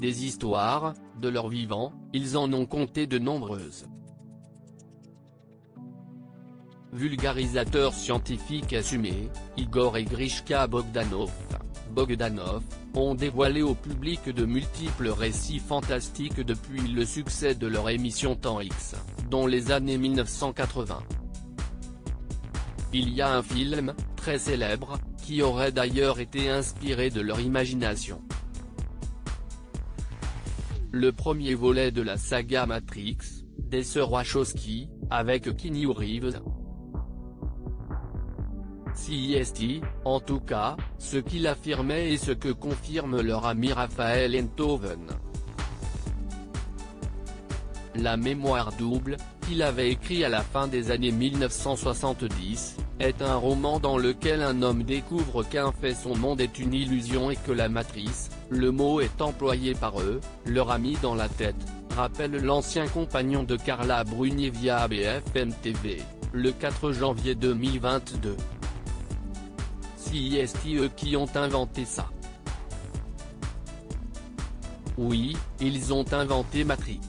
Des histoires, de leur vivant, ils en ont compté de nombreuses. Vulgarisateurs scientifiques assumés, Igor et Grishka Bogdanov, ont dévoilé au public de multiples récits fantastiques depuis le succès de leur émission Temps X, dont les années 1980. Il y a un film, très célèbre, qui aurait d'ailleurs été inspiré de leur imagination. Le premier volet de la saga Matrix, des sœurs Wachowski, avec Keanu Reeves. CIST, en tout cas, ce qu'il affirmait et ce que confirme leur ami Raphaël Enthoven. La mémoire double, qu'il avait écrit à la fin des années 1970, est un roman dans lequel un homme découvre qu'un fait son monde est une illusion et que la matrice, le mot est employé par eux, leur ami dans la tête, rappelle l'ancien compagnon de Carla Bruni via BFM TV, le 4 janvier 2022. CIST eux qui ont inventé ça. Oui, ils ont inventé Matrix.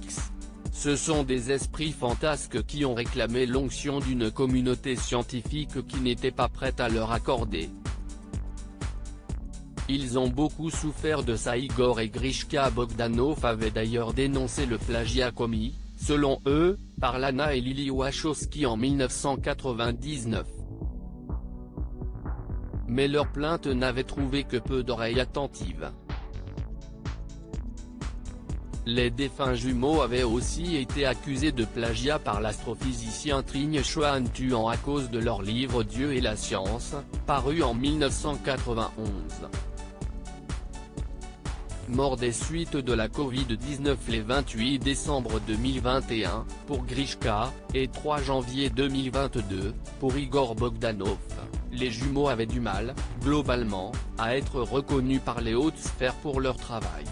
Ce sont des esprits fantasques qui ont réclamé l'onction d'une communauté scientifique qui n'était pas prête à leur accorder. Ils ont beaucoup souffert de ça. Igor et Grishka Bogdanov avaient d'ailleurs dénoncé le plagiat commis, selon eux, par Lana et Lily Wachowski en 1999. Mais leur plainte n'avait trouvé que peu d'oreilles attentives. Les défunts jumeaux avaient aussi été accusés de plagiat par l'astrophysicien Trinh Xuan Tuan à cause de leur livre Dieu et la science, paru en 1991. Mort des suites de la Covid-19 les 28 décembre 2021, pour Grishka, et 3 janvier 2022, pour Igor Bogdanov, les jumeaux avaient du mal, globalement, à être reconnus par les hautes sphères pour leur travail.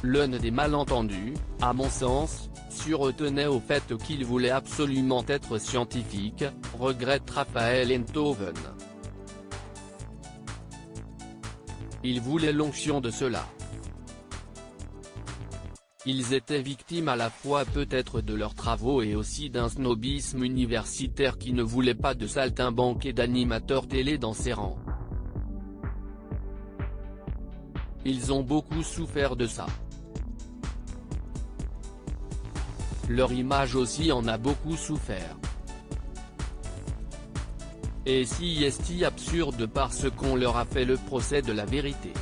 L'un des malentendus, à mon sens, surtenait au fait qu'ils voulaient absolument être scientifiques, regrette Raphaël Enthoven. Ils voulaient l'onction de cela. Ils étaient victimes à la fois peut-être de leurs travaux et aussi d'un snobisme universitaire qui ne voulait pas de saltimbanques et d'animateurs télé dans ses rangs. Ils ont beaucoup souffert de ça. Leur image aussi en a beaucoup souffert. Et si est absurde parce qu'on leur a fait le procès de la vérité.